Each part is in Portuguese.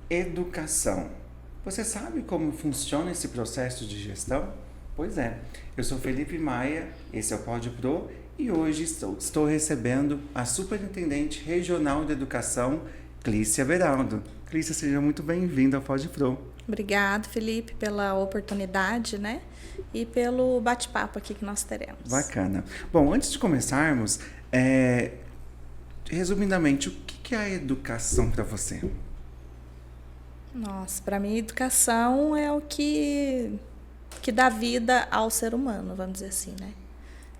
Educação. Você sabe como funciona esse processo de gestão? Pois é, eu sou Felipe Maia, esse é o Pod Pro e hoje estou recebendo a Superintendente Regional de Educação, Clícia Beraldo. Clícia, seja muito bem-vinda ao Pod Pro. Obrigado, Felipe, pela oportunidade, né? E pelo bate-papo aqui que nós teremos. Bacana. Bom, antes de começarmos, resumidamente, o que é a educação para você? Nossa, para mim, educação é o que dá vida ao ser humano, vamos dizer assim, né?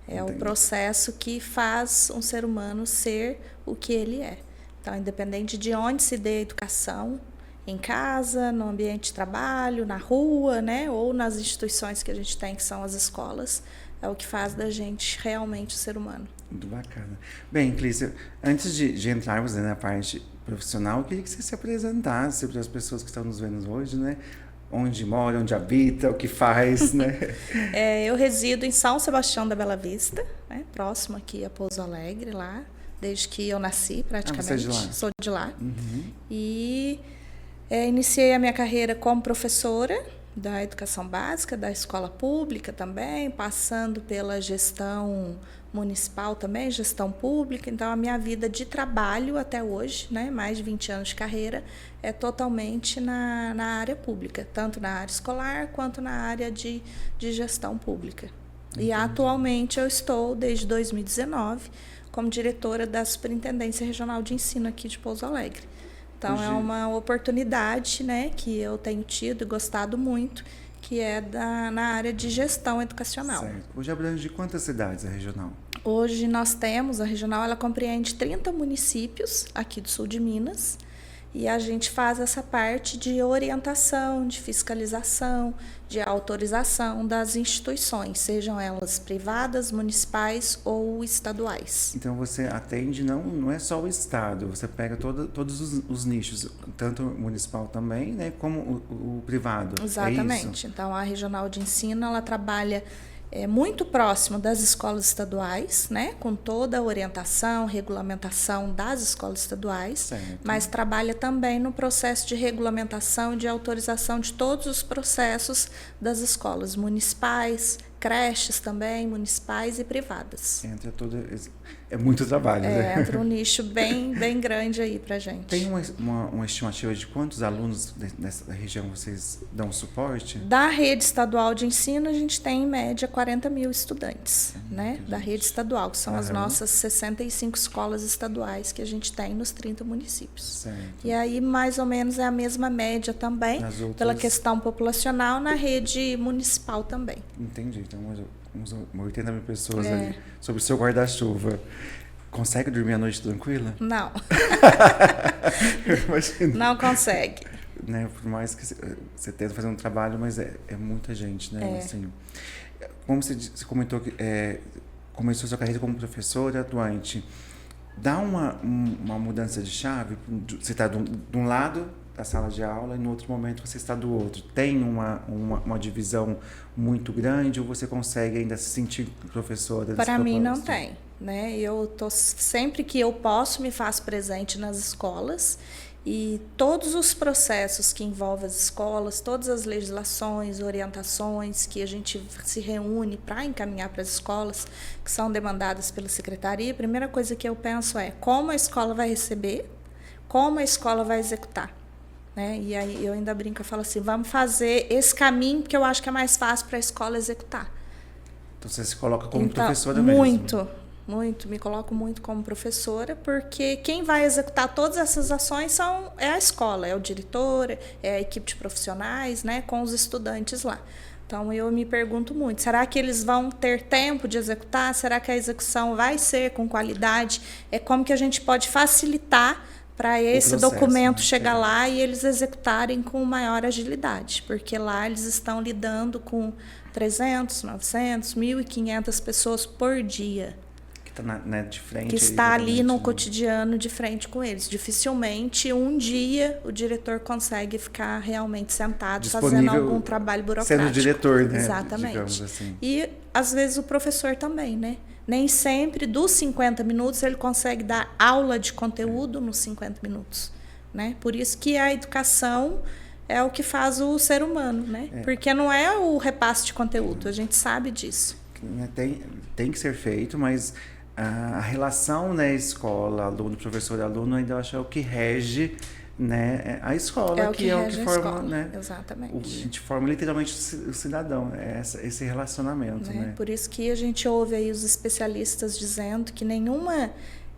É o processo que faz um ser humano ser o que ele é. Então, independente de onde se dê a educação, em casa, no ambiente de trabalho, na rua, né? Ou nas instituições que a gente tem, que são as escolas, é o que faz da gente realmente o ser humano. Muito bacana. Bem, Clícia, antes de entrarmos na parte profissional, eu queria que você se apresentasse para as pessoas que estão nos vendo hoje, né? Onde mora, onde habita, o que faz, né? Eu resido em São Sebastião da Bela Vista, né? Próximo aqui a Pouso Alegre, lá, desde que eu nasci, praticamente. Você é de lá? Sou de lá. Uhum. E iniciei a minha carreira como professora da educação básica, da escola pública também, passando pela gestão municipal também, gestão pública. Então, a minha vida de trabalho até hoje, né, mais de 20 anos de carreira, é totalmente na área pública, tanto na área escolar quanto na área de gestão pública. Entendi. E atualmente eu estou, desde 2019, como diretora da Superintendência Regional de Ensino aqui de Pouso Alegre. Então, é uma oportunidade, né, que eu tenho tido e gostado muito, que é na área de gestão educacional. Certo. Hoje abrange quantas cidades a regional? Hoje nós temos, a regional, ela compreende 30 municípios aqui do sul de Minas, e a gente faz essa parte de orientação, de fiscalização, de autorização das instituições, sejam elas privadas, municipais ou estaduais. Então você atende, não é só o estado, você pega todos os nichos, tanto o municipal também, né, como o privado. Exatamente. É isso? Então a regional de ensino, ela trabalha muito próximo das escolas estaduais, né, com toda a orientação, regulamentação das escolas estaduais, certo. Mas trabalha também no processo de regulamentação e de autorização de todos os processos das escolas municipais, creches também, municipais e privadas. É muito trabalho, né? Entra um nicho bem grande aí pra gente. Tem uma estimativa de quantos alunos nessa região vocês dão suporte? Da rede estadual de ensino, a gente tem, em média, 40 mil estudantes, né? Da rede estadual, que são as nossas 65 escolas estaduais que a gente tem nos 30 municípios. Certo. E aí, mais ou menos, é a mesma média também, pela questão populacional, na rede municipal também. Entendi. Então, uns 80 mil pessoas ali, sob o seu guarda-chuva. Consegue dormir à noite tranquila? Não. Eu imagino. Não consegue. Né? Por mais que você tenta fazer um trabalho, mas é muita gente, né? Assim, como você comentou que começou sua carreira como professora atuante, dá uma mudança de chave? Você está de um lado da sala de aula e no outro momento você está do outro. Tem uma divisão muito grande ou você consegue ainda se sentir professora? Para mim não tem, né? Eu tô sempre que eu posso me faço presente nas escolas e todos os processos que envolvem as escolas, todas as legislações, orientações que a gente se reúne para encaminhar para as escolas, que são demandadas pela secretaria, a primeira coisa que eu penso é como a escola vai receber, como a escola vai executar. Né? E aí eu ainda brinco, eu falo assim, vamos fazer esse caminho que eu acho que é mais fácil para a escola executar. Então você se coloca como professora mesmo? Muito, me coloco muito como professora, porque quem vai executar todas essas ações é a escola, é o diretor, é a equipe de profissionais, né, com os estudantes lá. Então eu me pergunto muito, será que eles vão ter tempo de executar? Será que a execução vai ser com qualidade? Como que a gente pode facilitar para esse documento chegar lá e eles executarem com maior agilidade, porque lá eles estão lidando com 300, 900, 1.500 pessoas por dia. está né, de frente. Que está ali no cotidiano de frente com eles. Dificilmente um dia o diretor consegue ficar realmente sentado fazendo algum trabalho burocrático. Sendo diretor, né? Exatamente. Digamos assim. E às vezes o professor também, né? Nem sempre dos 50 minutos ele consegue dar aula de conteúdo nos 50 minutos, né? Por isso que a educação é o que faz o ser humano, né? Porque não é o repasse de conteúdo, a gente sabe disso. Tem que ser feito, mas a relação, né, escola, aluno, professor, aluno, ainda eu acho é o que rege, né, a escola, é o que forma, né? Exatamente. A gente forma literalmente o cidadão, esse relacionamento, né? Por isso que a gente ouve aí os especialistas dizendo que nenhuma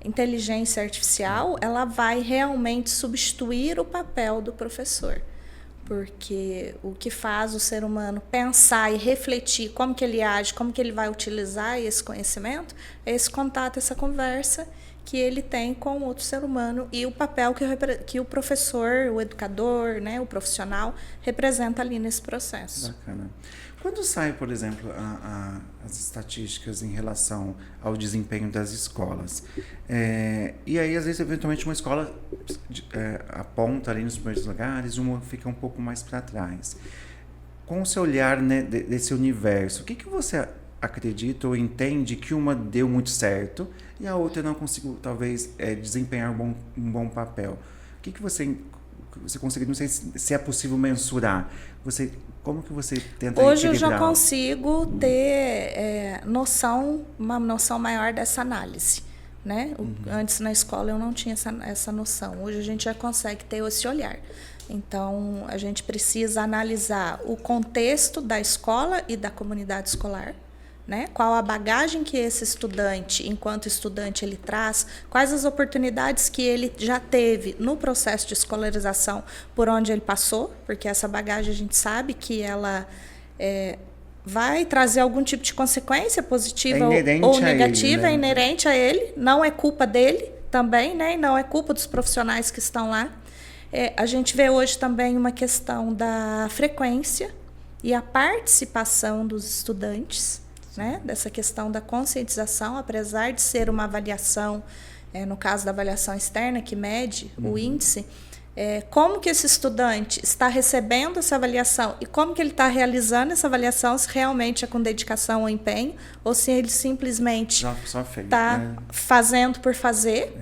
inteligência artificial ela vai realmente substituir o papel do professor. Porque o que faz o ser humano pensar e refletir como que ele age, como que ele vai utilizar esse conhecimento, é esse contato, essa conversa que ele tem com outro ser humano e o papel que o professor, o educador, né, o profissional, representa ali nesse processo. Bacana. Quando sai, por exemplo, as estatísticas em relação ao desempenho das escolas, e aí, às vezes, eventualmente, uma escola aponta ali nos primeiros lugares, uma fica um pouco mais para trás. Com o seu olhar, né, desse universo, o que você acredita ou entende que uma deu muito certo e a outra não conseguiu, talvez, desempenhar um bom papel? O que você consegue, não sei se é possível mensurar. Como que você tenta Hoje equilibrar? Eu já consigo ter uma noção maior dessa análise, né? Antes na escola eu não tinha essa noção. Hoje a gente já consegue ter esse olhar. Então a gente precisa analisar o contexto da escola e da comunidade escolar, né? Qual a bagagem que esse estudante, enquanto estudante, ele traz, quais as oportunidades que ele já teve no processo de escolarização por onde ele passou, porque essa bagagem a gente sabe que ela vai trazer algum tipo de consequência positiva ou negativa, é inerente a ele, não é culpa dele também, né? E não é culpa dos profissionais que estão lá. A gente vê hoje também uma questão da frequência e a participação dos estudantes, né? Dessa questão da conscientização, apesar de ser uma avaliação, no caso da avaliação externa, que mede o índice, como que esse estudante está recebendo essa avaliação e como que ele está realizando essa avaliação, se realmente é com dedicação ou empenho, ou se ele simplesmente está fazendo por fazer.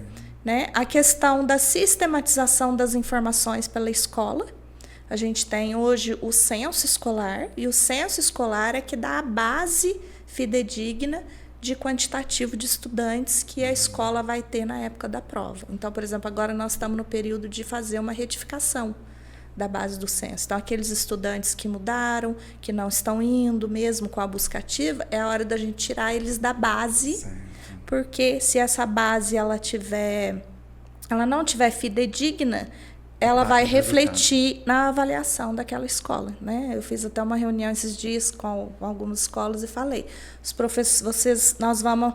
Né? A questão da sistematização das informações pela escola. A gente tem hoje o censo escolar, e o censo escolar é que dá a base fidedigna de quantitativo de estudantes que a escola vai ter na época da prova. Então, por exemplo, agora nós estamos no período de fazer uma retificação da base do censo. Então, aqueles estudantes que mudaram, que não estão indo mesmo com a busca ativa, é a hora da gente tirar eles da base, certo. Porque se essa base ela não tiver fidedigna, ela vai refletir na avaliação daquela escola, né? Eu fiz até uma reunião esses dias com algumas escolas e falei: os professores, nós vamos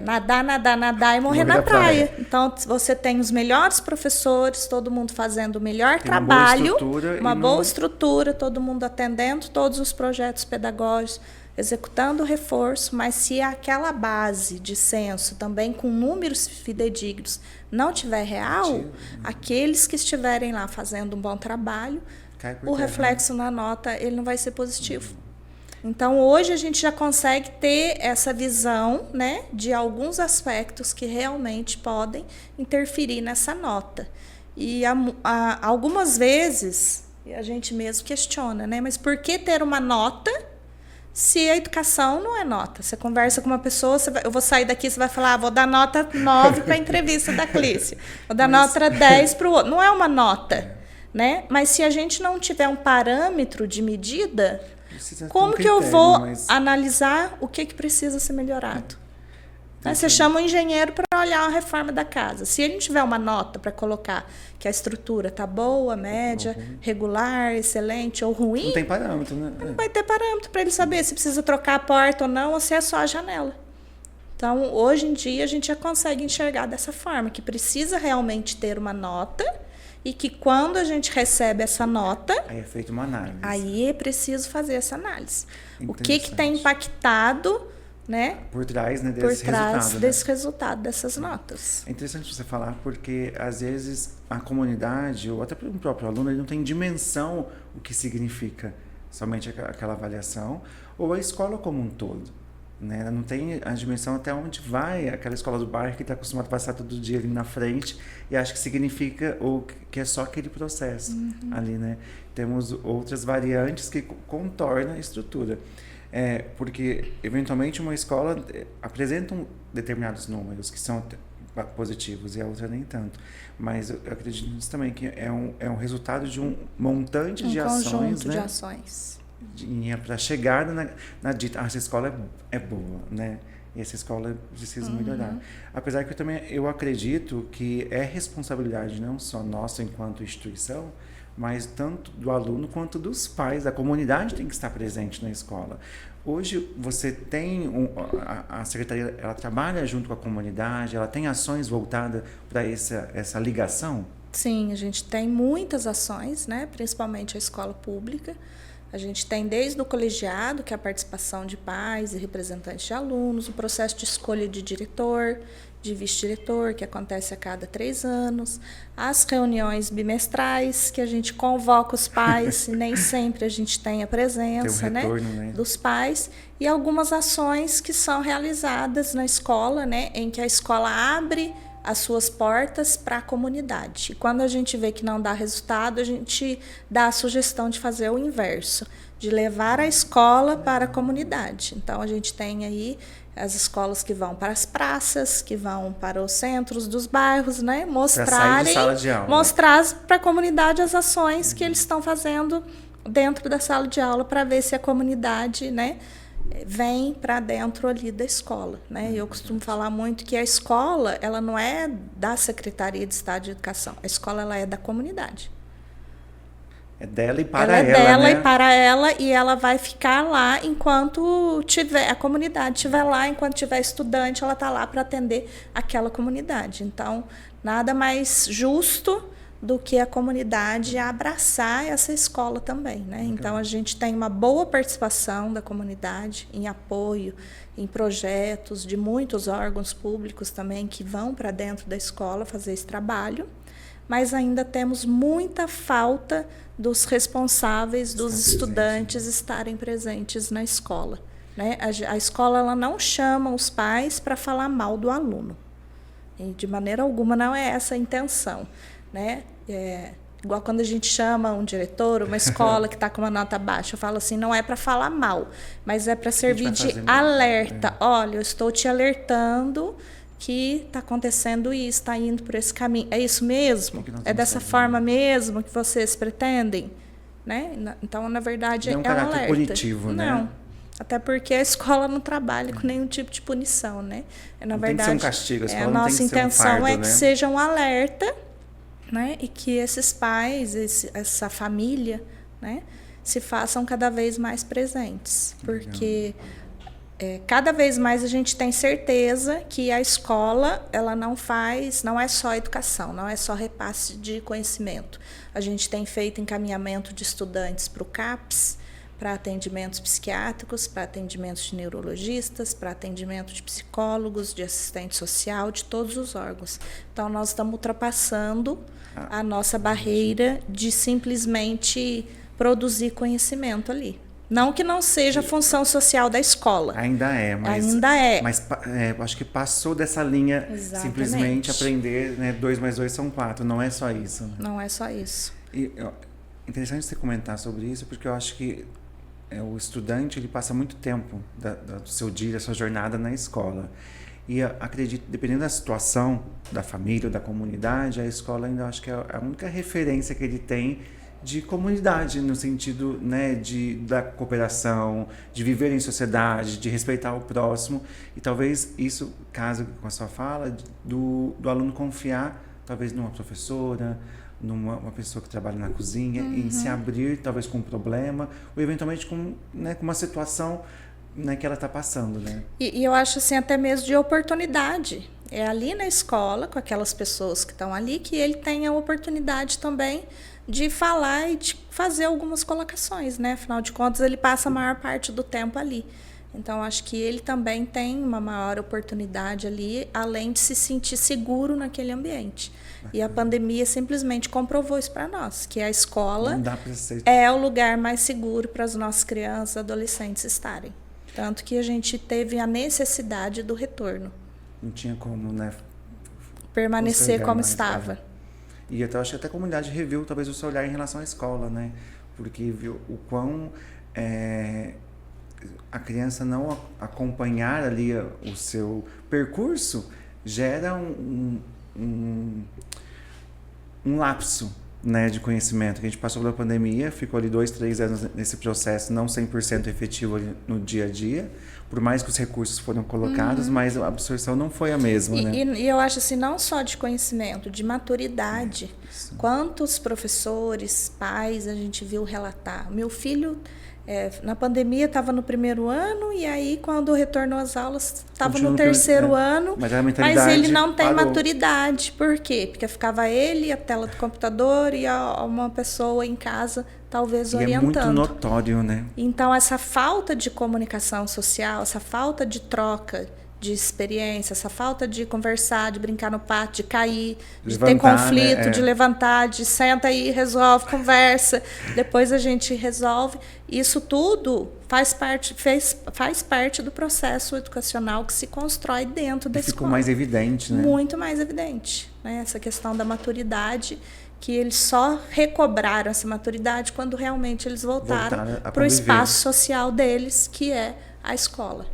nadar e morrer na praia. Então, você tem os melhores professores, todo mundo fazendo o melhor trabalho, uma boa estrutura, todo mundo atendendo todos os projetos pedagógicos, executando o reforço, mas se aquela base de censo também com números fidedignos não tiver real, aqueles que estiverem lá fazendo um bom trabalho, o reflexo na nota ele não vai ser positivo. Então, hoje a gente já consegue ter essa visão, né, de alguns aspectos que realmente podem interferir nessa nota. E algumas vezes a gente mesmo questiona, né, mas por que ter uma nota se a educação não é nota? Você conversa com uma pessoa, eu vou sair daqui, você vai falar, vou dar nota 9 para a entrevista da Clícia, vou dar nota 10 para o outro. Não é uma nota, né? Mas se a gente não tiver um parâmetro de medida, como que eu vou analisar o que precisa ser melhorado? Você chama o engenheiro para olhar a reforma da casa. Se ele não tiver uma nota para colocar que a estrutura está boa, média, regular, excelente ou ruim... Não tem parâmetro, né? Não vai ter parâmetro para ele saber se precisa trocar a porta ou não, ou se é só a janela. Então, hoje em dia, a gente já consegue enxergar dessa forma, que precisa realmente ter uma nota e que quando a gente recebe essa nota... Aí é feita uma análise. Aí é preciso fazer essa análise. O que tem impactado né? Por trás, né, Por desse trás resultado. desse resultado, dessas notas. É interessante você falar porque, às vezes, a comunidade, ou até o próprio aluno, ele não tem dimensão o que significa somente aquela avaliação, ou a escola como um todo. Né? Ela não tem a dimensão até onde vai aquela escola do bairro que está acostumado a passar todo dia ali na frente e acha que significa ou que é só aquele processo ali, né? Temos outras variantes que contornam a estrutura. Porque, eventualmente, uma escola apresenta determinados números que são positivos e a outra nem tanto. Mas eu acredito nisso também, que é um resultado de um montante de ações. Um conjunto de ações. Para chegar na dita, essa escola é boa, né? E essa escola precisa melhorar. Apesar que eu acredito que é responsabilidade não só nossa enquanto instituição, mas tanto do aluno quanto dos pais, a comunidade tem que estar presente na escola. Hoje você tem a secretaria, ela trabalha junto com a comunidade, ela tem ações voltadas para essa ligação? Sim, a gente tem muitas ações, né? Principalmente a escola pública. A gente tem desde o colegiado, que é a participação de pais e representantes de alunos, o processo de escolha de diretor, de vice-diretor, que acontece a cada 3 anos, as reuniões bimestrais, que a gente convoca os pais, e nem sempre a gente tem a presença, tem um retorno, né, dos pais, e algumas ações que são realizadas na escola, né, em que a escola abre as suas portas para a comunidade. E quando a gente vê que não dá resultado, a gente dá a sugestão de fazer o inverso, de levar a escola para a comunidade. Então, a gente tem aí as escolas que vão para as praças, que vão para os centros dos bairros, né? Mostrar para a comunidade as ações que eles estão fazendo dentro da sala de aula, para ver se a comunidade, né, vem para dentro ali da escola, né? Eu costumo falar muito que a escola, ela não é da Secretaria de Estado de Educação, a escola, ela é da comunidade. É dela e para ela, é dela, né? E para ela, e ela vai ficar lá enquanto a comunidade estiver lá, enquanto tiver estudante, ela está lá para atender aquela comunidade. Então, nada mais justo do que a comunidade abraçar essa escola também, né? Então, a gente tem uma boa participação da comunidade em apoio, em projetos de muitos órgãos públicos também que vão para dentro da escola fazer esse trabalho, mas ainda temos muita falta dos responsáveis, dos estudantes estarem presentes na escola, né? A escola, ela não chama os pais para falar mal do aluno, e de maneira alguma não é essa a intenção, né? Igual quando a gente chama um diretor, uma escola que está com uma nota baixa, eu falo assim, não é para falar mal, mas é para servir de alerta. Olha, eu estou te alertando que está acontecendo isso, está indo por esse caminho. É isso mesmo? É dessa forma mesmo que vocês pretendem? Né? Então, na verdade, não é um caráter alerta. Punitivo, né? Não. Até porque a escola não trabalha com nenhum tipo de punição, né? Na verdade, tem que ser um castigo, a escola a nossa não tem que intenção ser um fardo, é né? que seja um alerta, né? E que esses pais, essa família, né, se façam cada vez mais presentes. Porque cada vez mais a gente tem certeza que a escola, ela não é só educação, não é só repasse de conhecimento. A gente tem feito encaminhamento de estudantes para o CAPS, para atendimentos psiquiátricos, para atendimentos de neurologistas, para atendimento de psicólogos, de assistente social, de todos os órgãos. Então, nós estamos ultrapassando a nossa barreira de simplesmente produzir conhecimento ali. Não que não seja a função social da escola. Ainda é, mas acho que passou dessa linha. Exatamente. Simplesmente aprender, né, 2 mais 2 são 4. Não é só isso. Né? Não é só isso. E interessante você comentar sobre isso, porque eu acho que o estudante, ele passa muito tempo do seu dia, da sua jornada na escola. E acredito, dependendo da situação da família ou da comunidade, a escola ainda acho que é a única referência que ele tem de comunidade, no sentido, né, da cooperação, de viver em sociedade, de respeitar o próximo. E talvez isso, caso com a sua fala, do aluno confiar, talvez numa professora, numa pessoa que trabalha na cozinha, em se abrir, talvez com um problema, ou eventualmente com uma situação, né, que ela está passando. Né? E eu acho assim, até mesmo de oportunidade. É ali na escola, com aquelas pessoas que estão ali, que ele tem a oportunidade também de falar e de fazer algumas colocações, né? Afinal de contas, ele passa a maior parte do tempo ali. Então, acho que ele também tem uma maior oportunidade ali, além de se sentir seguro naquele ambiente. E a pandemia simplesmente comprovou isso para nós, que a escola Não dá pra ser... é o lugar mais seguro para as nossas crianças e adolescentes estarem. Tanto que a gente teve a necessidade do retorno. Não tinha como, né? Permanecer como estava. E até, acho que até a comunidade reviu talvez o seu olhar em relação à escola, né? Porque viu o quão a criança não acompanhar ali o seu percurso gera um lapso, né, de conhecimento. Que a gente passou pela pandemia, ficou ali 2, 3 anos nesse processo não 100% efetivo ali no dia a dia, por mais que os recursos foram colocados, mas a absorção não foi a mesma, né? E eu acho assim, não só de conhecimento, de maturidade. Quantos professores, pais a gente viu relatar? Meu filho, na pandemia, estava no primeiro ano, e aí, quando retornou às aulas, estava no terceiro ano, mas ele não tem maturidade. Por quê? Porque ficava ele, a tela do computador e uma pessoa em casa, talvez orientando. É muito notório, né? Então, essa falta de comunicação social, essa falta de troca de experiência, essa falta de conversar, de brincar no pátio, de cair, de ter conflito, né? De levantar, de senta aí, resolve, conversa, depois a gente resolve. Isso tudo faz parte do processo educacional que se constrói dentro da escola. Ficou mais evidente, né? Muito mais evidente, né? Essa questão da maturidade, que eles só recobraram essa maturidade quando realmente eles voltaram para o espaço social deles, que é a escola.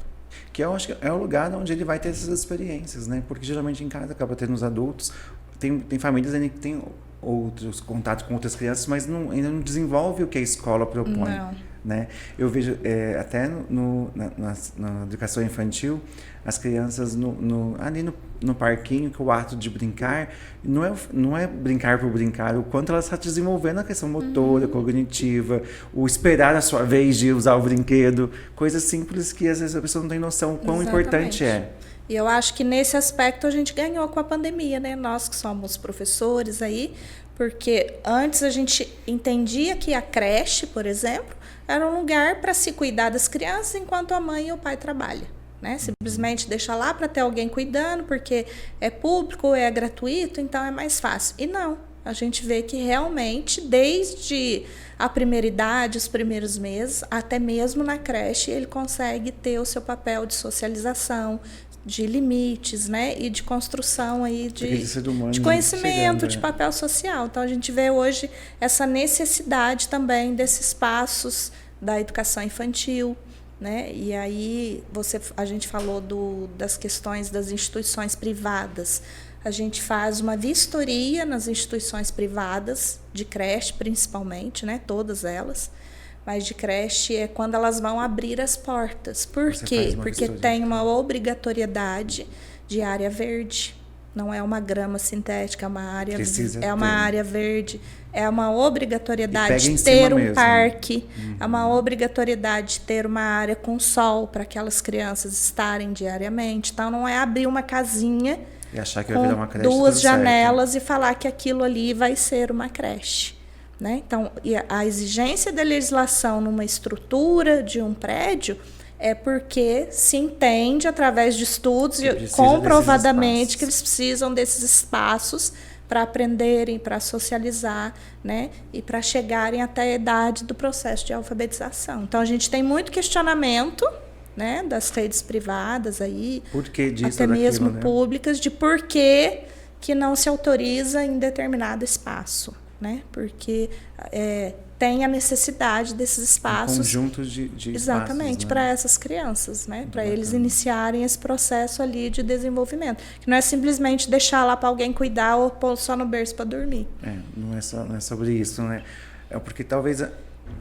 Que eu acho que é o lugar onde ele vai ter essas experiências, né? Porque geralmente em casa acaba tendo os adultos, tem famílias ainda que tem outros contatos com outras crianças, mas ainda não desenvolve o que a escola propõe. Não. Né? Eu vejo até na educação infantil, as crianças ali no parquinho, que o ato de brincar não é brincar por brincar, o quanto ela está desenvolvendo a questão motora, cognitiva, o esperar a sua vez de usar o brinquedo, coisas simples que às vezes a pessoa não tem noção o quão importante é. E eu acho que nesse aspecto a gente ganhou com a pandemia, né? Nós que somos professores aí, porque antes a gente entendia que a creche, por exemplo, era um lugar para se cuidar das crianças enquanto a mãe e o pai trabalham. Né? Simplesmente deixa lá para ter alguém cuidando, porque é público, é gratuito, então é mais fácil. E não, a gente vê que realmente, desde a primeira idade, os primeiros meses, até mesmo na creche, ele consegue ter o seu papel de socialização, de limites, né? E de construção aí de conhecimento, de papel social. Então, a gente vê hoje essa necessidade também desses espaços da educação infantil, né? E aí a gente falou das questões das instituições privadas. A gente faz uma vistoria nas instituições privadas, de creche principalmente, né? Todas elas. Mas de creche é quando elas vão abrir as portas. Por quê? Porque tem uma obrigatoriedade de área verde. Não é uma grama sintética, é uma área verde. É uma obrigatoriedade de ter um parque. É uma obrigatoriedade de ter uma área com sol para aquelas crianças estarem diariamente. Então, não é abrir uma casinha e achar que vai virar uma creche, duas janelas e falar que aquilo ali vai ser uma creche. Né? Então, a exigência da legislação numa estrutura de um prédio é porque se entende, através de estudos, comprovadamente, que eles precisam desses espaços para aprenderem, para socializar, né? E para chegarem até a idade do processo de alfabetização. Então, a gente tem muito questionamento, né, das redes privadas, aí, por que disso, até mesmo né? públicas, de por que não se autoriza em determinado espaço. Né? Porque tem a necessidade desses espaços. Conjuntos de exatamente, espaços, né? Para essas crianças, né? Para eles iniciarem esse processo ali de desenvolvimento. Que não é simplesmente deixar lá para alguém cuidar ou pôr só no berço para dormir. Não é sobre isso, né? É porque talvez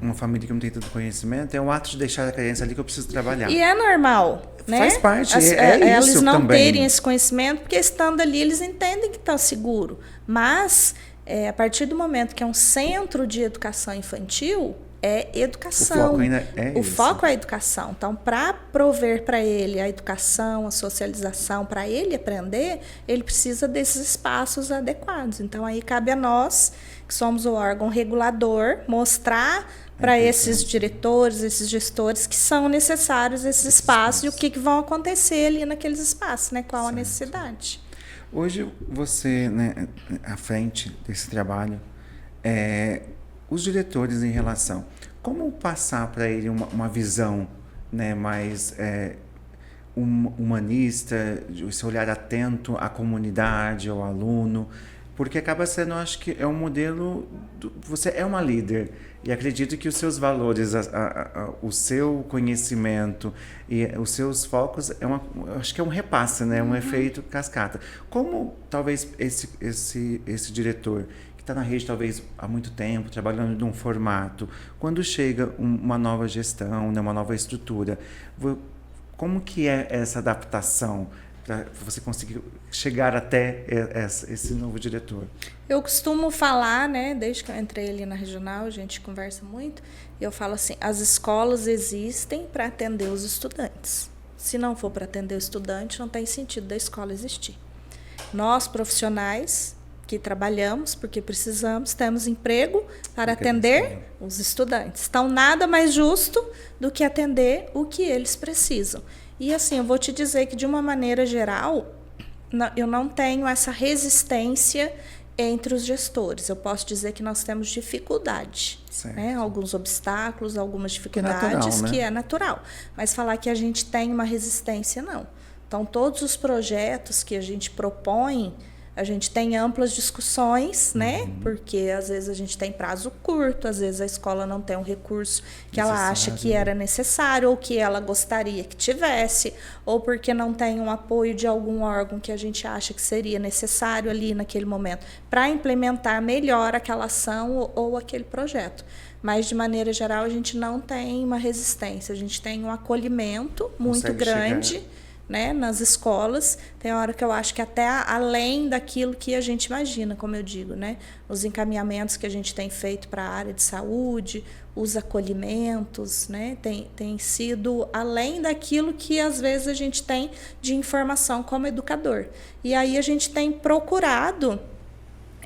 uma família que não tem tanto conhecimento é o ato de deixar a criança ali que eu preciso trabalhar. E é normal, né? Faz parte, eles isso não também. terem esse conhecimento, porque estando ali eles entendem que está seguro. Mas a partir do momento que é um centro de educação infantil, é educação. O foco ainda é O foco é a educação. Então, para prover para ele a educação, a socialização, para ele aprender, ele precisa desses espaços adequados. Então, aí cabe a nós, que somos o órgão regulador, mostrar para esses diretores, esses gestores que são necessários esses espaços e o que vão acontecer ali naqueles espaços, né? Qual a necessidade. Hoje você, né, à frente desse trabalho, os diretores em relação, como passar para ele uma visão, né, mais humanista, esse olhar atento à comunidade, ao aluno, porque acaba sendo, acho que é um modelo, você é uma líder, e acredito que os seus valores, o seu conhecimento e os seus focos, acho que é um repasse, né? Um efeito cascata. Como talvez esse diretor, que está na rede talvez há muito tempo, trabalhando num formato, quando chega uma nova gestão, né, uma nova estrutura, como que é essa adaptação para você conseguir chegar até esse novo diretor? Eu costumo falar, né, desde que eu entrei ali na regional, a gente conversa muito, e eu falo assim, as escolas existem para atender os estudantes. Se não for para atender o estudante, não tem sentido da escola existir. Nós, profissionais que trabalhamos, porque precisamos, temos emprego para atender os estudantes. Então, nada mais justo do que atender o que eles precisam. E assim, eu vou te dizer que, de uma maneira geral, eu não tenho essa resistência entre os gestores. Eu posso dizer que nós temos dificuldade, né? Alguns obstáculos, algumas dificuldades, que é natural. Mas falar que a gente tem uma resistência, não. Então, todos os projetos que a gente propõe, a gente tem amplas discussões, né? Porque às vezes a gente tem prazo curto, às vezes a escola não tem um recurso que ela acha que era necessário ou que ela gostaria que tivesse, ou porque não tem um apoio de algum órgão que a gente acha que seria necessário ali naquele momento para implementar melhor aquela ação ou aquele projeto. Mas, de maneira geral, a gente não tem uma resistência, a gente tem um acolhimento muito grande, né, nas escolas. Tem hora que eu acho que até além daquilo que a gente imagina, como eu digo, né, os encaminhamentos que a gente tem feito para a área de saúde, os acolhimentos, né, tem sido além daquilo que às vezes a gente tem de informação como educador. E aí a gente tem procurado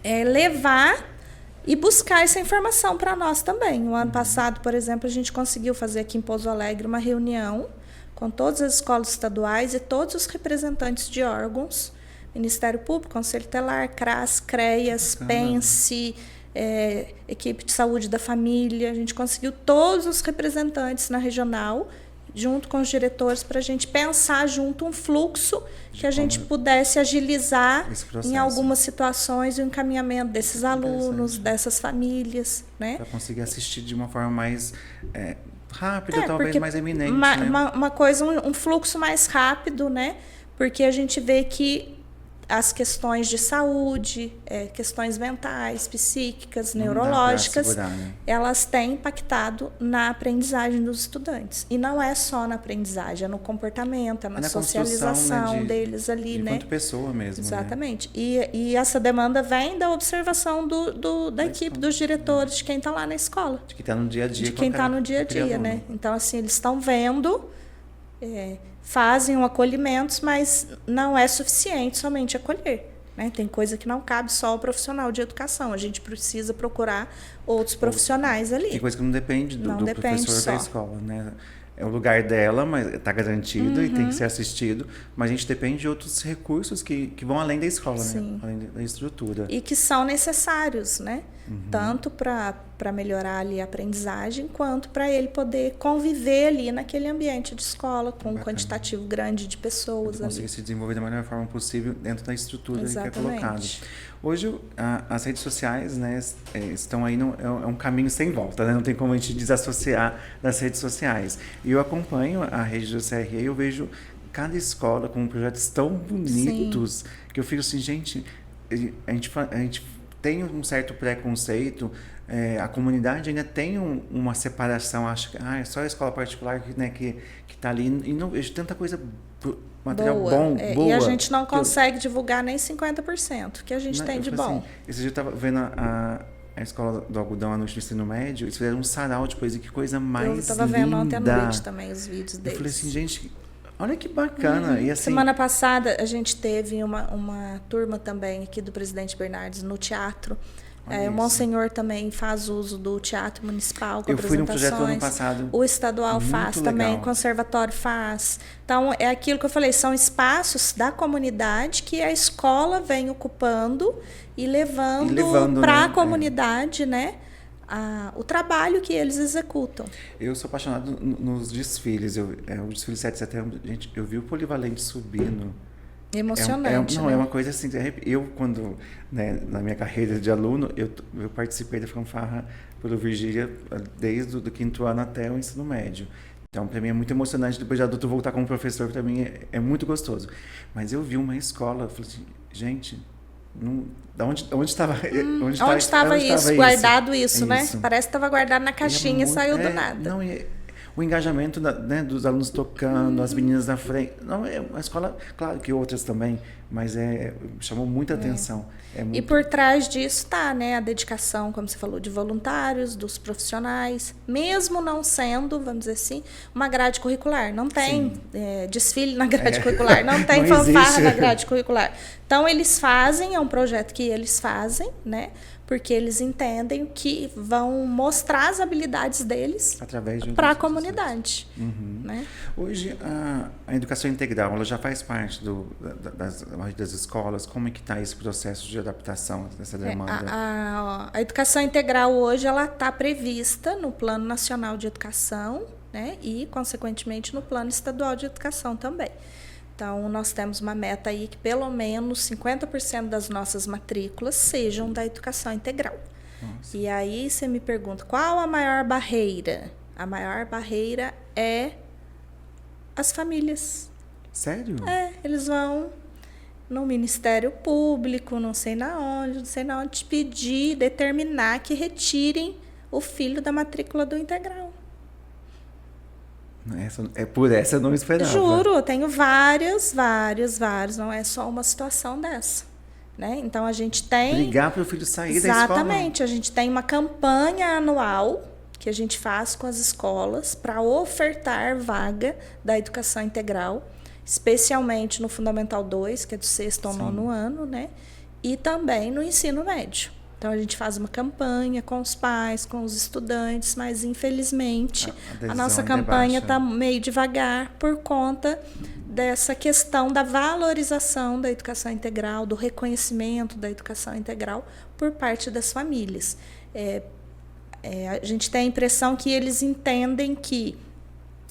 levar e buscar essa informação para nós também. No ano passado, por exemplo, a gente conseguiu fazer aqui em Pouso Alegre uma reunião com todas as escolas estaduais e todos os representantes de órgãos, Ministério Público, Conselho Tutelar, CRAS, CREAS, PENSE, equipe de saúde da família. A gente conseguiu todos os representantes na regional, junto com os diretores, para a gente pensar junto um fluxo que a gente pudesse agilizar em algumas situações o encaminhamento desses alunos, dessas famílias, né? Para conseguir assistir de uma forma mais rápido, talvez mais eminente, né? Uma coisa, um fluxo mais rápido, né? Porque a gente vê que as questões de saúde, questões mentais, psíquicas, neurológicas, elas têm impactado na aprendizagem dos estudantes. E não é só na aprendizagem, é no comportamento, é na socialização, né, deles ali, né? Enquanto pessoa mesmo. Exatamente. Né? E essa demanda vem da observação da equipe, dos diretores, de quem está lá na escola. De quem está no dia a dia. De quem está no dia a dia, né? Então, assim, eles estão vendo, fazem um acolhimento, mas não é suficiente somente acolher. Né? Tem coisa que não cabe só ao profissional de educação. A gente precisa procurar outros profissionais ali. Tem coisa que não depende do professor da escola, né? É o lugar dela, mas está garantido e tem que ser assistido, mas a gente depende de outros recursos que vão além da escola, né? Além da estrutura. E que são necessários, né? Tanto para melhorar ali a aprendizagem, quanto para ele poder conviver ali naquele ambiente de escola, com um quantitativo grande de pessoas. Conseguir se desenvolver da melhor forma possível dentro da estrutura que é colocada. Hoje, as redes sociais, né, estão aí, é um caminho sem volta, né? Não tem como a gente desassociar das redes sociais. E eu acompanho a rede do CRE e eu vejo cada escola com projetos tão bonitos que eu fico assim, gente, a gente tem um certo preconceito, a comunidade ainda tem uma separação, acho que é só a escola particular que está ali, e não vejo tanta coisa, material boa. E a gente não consegue divulgar nem 50% que a gente tem de bom. Assim, esse dia eu estava vendo a escola do algodão à noite do ensino médio, eles fizeram um sarau de poesia, que coisa mais linda. Eu estava vendo ontem à noite também os vídeos deles. Eu falei assim, gente, olha que bacana. E assim, semana passada a gente teve uma turma também aqui do Presidente Bernardes no teatro, O Monsenhor também faz uso do Teatro Municipal com eu fui no projeto ano apresentações. passado. O estadual faz também, legal. o conservatório faz. Então, é aquilo que eu falei, são espaços da comunidade que a escola vem ocupando e levando para a comunidade, né, o trabalho que eles executam. Eu sou apaixonado nos desfiles. O desfile 7 de setembro, gente, eu vi o Polivalente subindo. Emocionante, Não, né? é uma coisa assim, eu quando, né, na minha carreira de aluno, eu participei da fanfarra pelo Virgília desde o do 5º ano até o ensino médio. Então, para mim é muito emocionante, depois de adulto voltar como professor, para mim é muito gostoso. Mas eu vi uma escola, eu falei assim, gente, onde estava isso? Guardado isso, né? Isso. Parece que estava guardado na caixinha e saiu do nada. Não, o engajamento né, dos alunos tocando, as meninas na frente. Não, é uma escola, claro que outras também, mas chamou muita atenção. E por trás disso está, né, a dedicação, como você falou, de voluntários, dos profissionais, mesmo não sendo, vamos dizer assim, uma grade curricular. Não tem desfile na grade curricular, não tem fanfarra na grade curricular. Então, eles fazem, é um projeto que eles fazem, né? Porque eles entendem que vão mostrar as habilidades deles para a comunidade. Uhum. Né? Hoje, a educação integral ela já faz parte das escolas. Como é que está esse processo de adaptação dessa demanda? A educação integral hoje ela está prevista no Plano Nacional de Educação, né? E, consequentemente, no Plano Estadual de Educação também. Então, nós temos uma meta aí que pelo menos 50% das nossas matrículas sejam da educação integral. Nossa. E aí você me pergunta, qual a maior barreira? A maior barreira é as famílias. Sério? Eles vão no Ministério Público, não sei na onde, pedir, determinar que retirem o filho da matrícula do integral. Por essa eu não esperava. Juro, eu tenho vários, não é só uma situação dessa. Né? Então, a gente tem... Brigar para o filho sair da escola. Exatamente, a gente tem uma campanha anual que a gente faz com as escolas para ofertar vaga da educação integral, especialmente no Fundamental 2, que é do 6º ao 9º ano, né? E também no ensino médio. Então, a gente faz uma campanha com os pais, com os estudantes, mas, infelizmente, a nossa campanha está meio devagar por conta dessa questão da valorização da educação integral, do reconhecimento da educação integral por parte das famílias. A gente tem a impressão que eles entendem que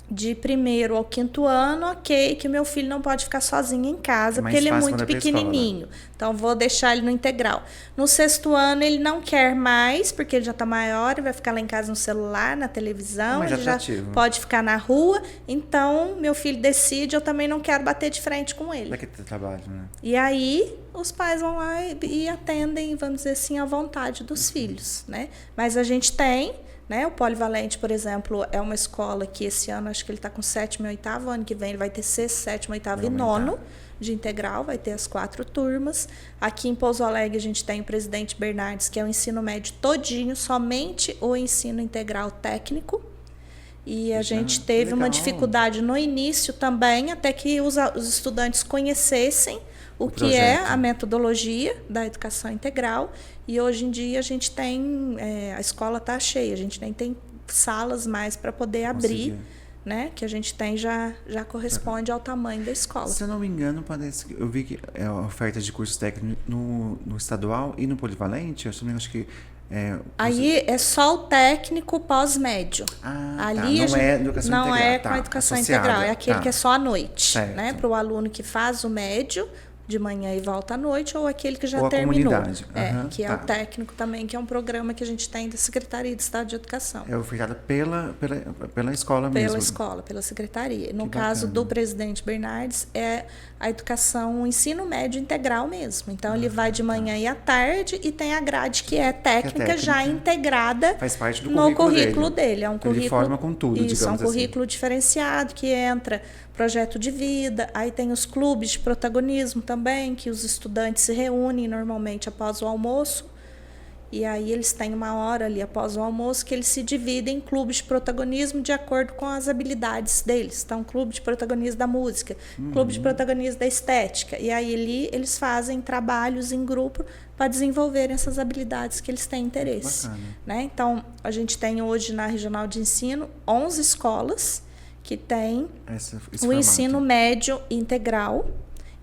de 1º ao 5º ano, ok, que o meu filho não pode ficar sozinho em casa, porque ele é muito pequenininho. Então, vou deixar ele no integral. No 6º ano, ele não quer mais, porque ele já está maior, e vai ficar lá em casa no celular, na televisão, ele já pode ficar na rua. Então, meu filho decide, eu também não quero bater de frente com ele. Vai ter trabalho, né? E aí, os pais vão lá e atendem, vamos dizer assim, à vontade dos filhos, né? Mas a gente tem... Né? O Polivalente, por exemplo, é uma escola que esse ano acho que ele está com 7º e 8º, ano que vem ele vai ter 6º, 7º, 8º e 9º de integral, vai ter as 4 turmas. Aqui em Pouso Alegre a gente tem o Presidente Bernardes, que é o ensino médio todinho, somente o ensino integral técnico. E a gente teve uma dificuldade no início também, até que os estudantes conhecessem o que é a metodologia da educação integral. E hoje em dia a gente tem, a escola está cheia, a gente nem tem salas mais para poder abrir, né? Que a gente tem já corresponde ao tamanho da escola. Se eu não me engano, parece que eu vi que é a oferta de cursos técnicos no estadual e no Polivalente, acho que aí é só o técnico pós-médio. Ali não é educação integral. Não é com a educação integral, é aquele que é só à noite, certo. Né? Para o aluno que faz o médio de manhã e volta à noite, ou aquele que já ou terminou. Comunidade. Que é o técnico também, que é um programa que a gente tem da Secretaria de Estado de Educação. É ofertada pela escola mesmo. Pela escola, pela secretaria. No caso do Presidente Bernardes, é a educação, o ensino médio integral mesmo. Então, ele vai de manhã e à tarde, e tem a grade que é técnica já integrada. Faz parte do currículo dele. É um currículo, ele forma com tudo, digamos assim. É um currículo assim. Diferenciado, que entra projeto de vida, aí tem os clubes de protagonismo também, que os estudantes se reúnem normalmente após o almoço E aí eles têm uma hora ali após o almoço que eles se dividem em clubes de protagonismo de acordo com as habilidades deles. Então, clube de protagonismo da música, clube de protagonismo da estética. E aí ali eles fazem trabalhos em grupo para desenvolverem essas habilidades que eles têm interesse. Né? Então, a gente tem hoje na Regional de Ensino 11 escolas que têm o ensino médio integral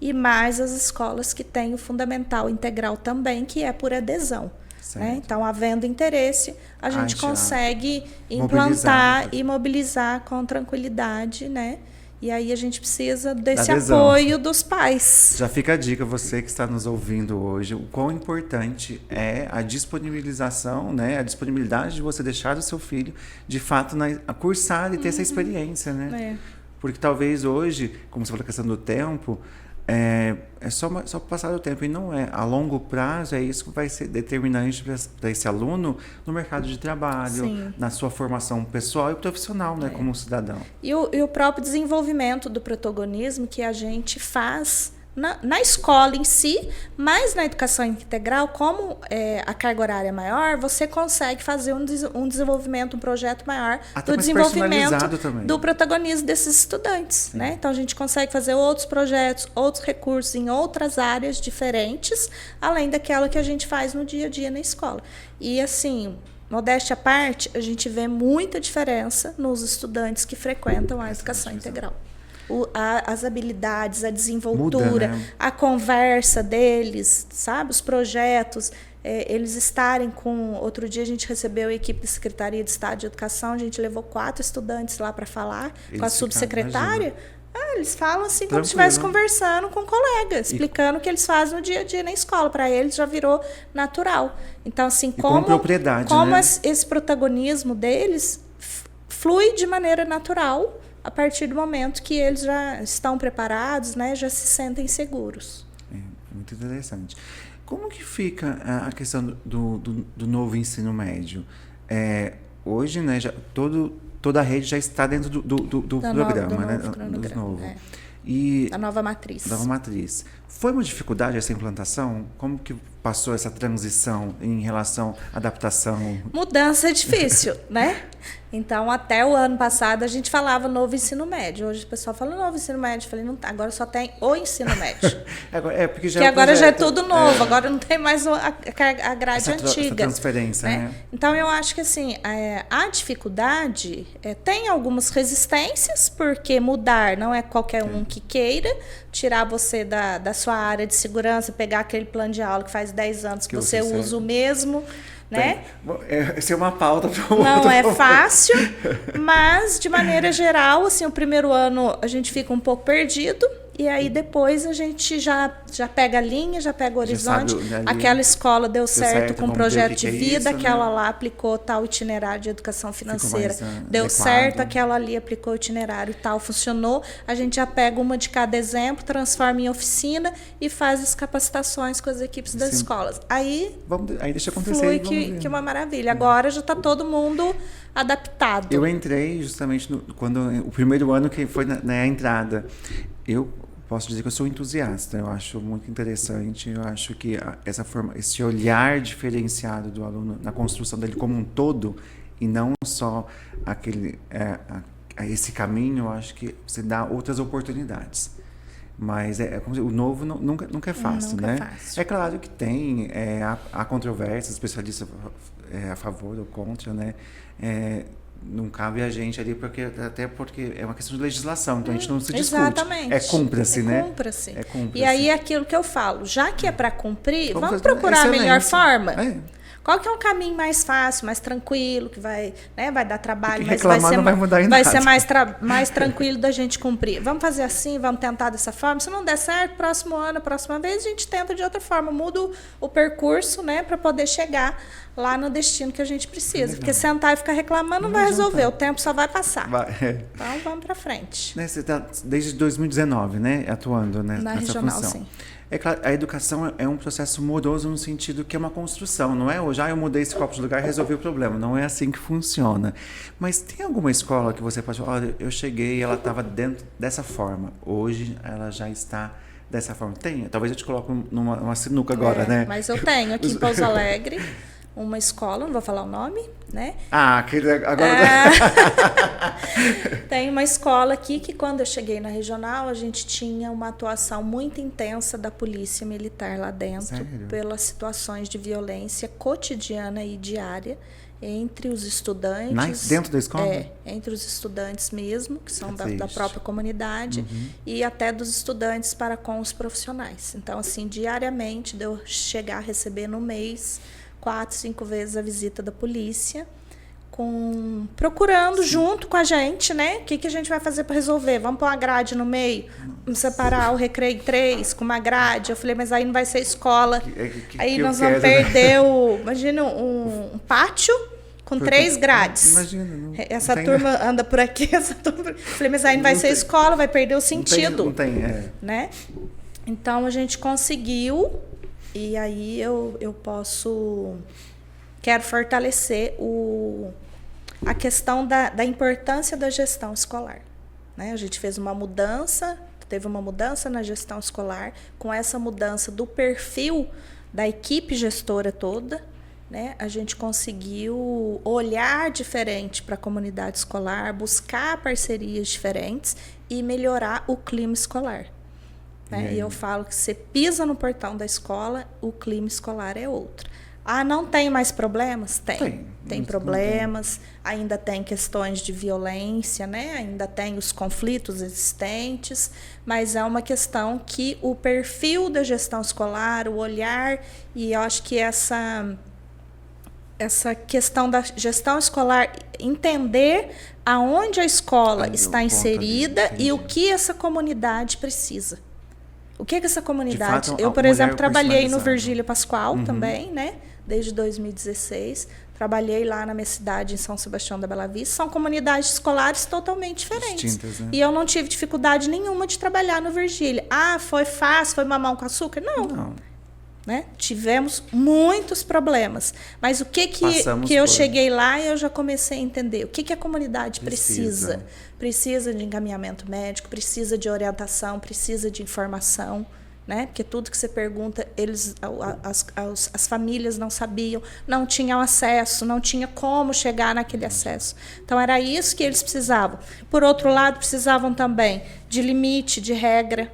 e mais as escolas que têm o fundamental integral também, que é por adesão. Né? Então, havendo interesse, a gente consegue implantar e mobilizar com tranquilidade, né? E aí a gente precisa desse apoio dos pais. Já fica a dica, você que está nos ouvindo hoje, o quão importante é a disponibilização, né? A disponibilidade de você deixar o seu filho, de fato, a cursar e ter essa experiência, né? Porque talvez hoje, como você falou, a questão do tempo, é só passar o tempo, e não é. A longo prazo, é isso que vai ser determinante para esse aluno no mercado de trabalho, na sua formação pessoal e profissional, né, como cidadão. E o próprio desenvolvimento do protagonismo que a gente faz na escola em si, mas na educação integral, como a carga horária é maior, você consegue fazer um desenvolvimento, um projeto maior do desenvolvimento do protagonismo desses estudantes. Né? Então, a gente consegue fazer outros projetos, outros recursos em outras áreas diferentes, além daquela que a gente faz no dia a dia na escola. E, assim, modéstia à parte, a gente vê muita diferença nos estudantes que frequentam a educação integral. As habilidades, a desenvoltura, muda, né? A conversa deles, sabe? Os projetos, eles estarem com... Outro dia a gente recebeu a equipe da Secretaria de Estado de Educação, a gente levou 4 estudantes lá para falar com a subsecretária. Eles falam assim como se estivesse conversando com um colega, explicando o que eles fazem no dia a dia na escola. Para eles já virou natural. Então, assim, como né? Esse protagonismo deles flui de maneira natural a partir do momento que eles já estão preparados, né, já se sentem seguros. Muito interessante. Como que fica a questão do novo ensino médio? Hoje, né, toda a rede já está dentro do programa, né? Do novo. E da nova matriz. Da nova matriz. Foi uma dificuldade essa implantação? Como que passou essa transição em relação à adaptação? Mudança é difícil, né? Então, até o ano passado, a gente falava novo ensino médio. Hoje o pessoal fala novo ensino médio. Eu falei, não, agora só tem o ensino médio. Porque já que agora já é tudo novo. Agora não tem mais a grade antiga. Essa transferência, né? Então, eu acho que assim, a dificuldade tem algumas resistências, porque mudar não é qualquer um que queira tirar você da sua área de segurança, pegar aquele plano de aula que faz 10 anos que você usa o mesmo. Né? Essa é uma pauta para Não é fácil, mas de maneira geral, assim, o primeiro ano a gente fica um pouco perdido e aí depois a gente já pega a linha, já pega o horizonte. Aquela escola deu certo com um projeto de vida, aquela lá aplicou tal itinerário de educação financeira, deu certo, aquela ali aplicou o itinerário tal, funcionou. A gente já pega uma de cada exemplo, transforma em oficina e faz as capacitações com as equipes das escolas. Aí deixa acontecer. Flui que é uma maravilha. Agora já está todo mundo adaptado. Eu entrei justamente o primeiro ano que foi na entrada. Eu posso dizer que eu sou entusiasta. Eu acho muito interessante. Eu acho que esse olhar diferenciado do aluno na construção dele como um todo e não só esse caminho, eu acho que você dá outras oportunidades. Mas o novo nunca é fácil, né? É fácil. É claro que tem há controvérsias, especialistas a favor ou contra, né? Não cabe a gente ali, até porque é uma questão de legislação, então a gente não se discute. Exatamente. Cumpra-se, né? Cumpra-se. E aí é aquilo que eu falo, já que é para cumprir, vamos procurar a melhor forma. Qual que é um caminho mais fácil, mais tranquilo, que vai dar trabalho, mas vai ser mais tranquilo da gente cumprir? Vamos fazer assim, vamos tentar dessa forma. Se não der certo, próximo ano, próxima vez, a gente tenta de outra forma, muda o percurso, né, para poder chegar lá no destino que a gente precisa. Porque sentar e ficar reclamando não vai resolver, o tempo só vai passar. Então, vamos para frente. Você está desde 2019, né, atuando nessa regional, função. Sim. É claro, a educação é um processo moroso no sentido que é uma construção, não é hoje, eu mudei esse copo de lugar e resolvi o problema. Não é assim que funciona. Mas tem alguma escola que você pode falar, olha, eu cheguei e ela estava dentro dessa forma. Hoje ela já está dessa forma. Tem? Talvez eu te coloque numa sinuca agora, né? Mas eu tenho aqui em Pouso Alegre uma escola, não vou falar o nome, né? Agora... Tem uma escola aqui que quando eu cheguei na regional, a gente tinha uma atuação muito intensa da polícia militar lá dentro. Sério? Pelas situações de violência cotidiana e diária entre os estudantes. Dentro da escola? Entre os estudantes mesmo, que são da própria comunidade, e até dos estudantes para com os profissionais. Então, assim, diariamente, de eu chegar a receber no mês 4, 5 vezes a visita da polícia, procurando junto com a gente, né? O que a gente vai fazer para resolver? Vamos pôr uma grade no meio? Vamos separar o recreio em 3 com uma grade? Eu falei, mas aí não vai ser escola. Aí nós vamos perder imagina um pátio com 3 grades. Imagina. Essa turma anda por aqui, essa turma... Eu falei, mas aí não vai ser escola, vai perder o sentido. Não tem, né? Então, a gente conseguiu, e aí eu quero fortalecer a questão da importância da gestão escolar. Né? A gente fez teve uma mudança na gestão escolar, com essa mudança do perfil da equipe gestora toda, né? A gente conseguiu olhar diferente para a comunidade escolar, buscar parcerias diferentes e melhorar o clima escolar. Né? E eu falo que você pisa no portão da escola, o clima escolar é outro. Não tem mais problemas? Tem problemas, ainda tem questões de violência, né? Ainda tem os conflitos existentes, mas é uma questão que o perfil da gestão escolar, o olhar, e eu acho que essa questão da gestão escolar, entender aonde a escola está inserida e o que essa comunidade precisa. O que essa comunidade... Fato, eu, por exemplo, trabalhei no Virgílio Pascoal também, né? Desde 2016. Trabalhei lá na minha cidade, em São Sebastião da Bela Vista. São comunidades escolares totalmente diferentes. Distintas, né? E eu não tive dificuldade nenhuma de trabalhar no Virgílio. Foi fácil, foi mamão com açúcar? Não. Né? Tivemos muitos problemas. Mas o que eu cheguei lá e eu já comecei a entender? O que a comunidade precisa? Precisa de encaminhamento médico, precisa de orientação, precisa de informação. Né? Porque tudo que você pergunta, as famílias não sabiam, não tinham acesso, não tinha como chegar naquele acesso. Então, era isso que eles precisavam. Por outro lado, precisavam também de limite, de regra,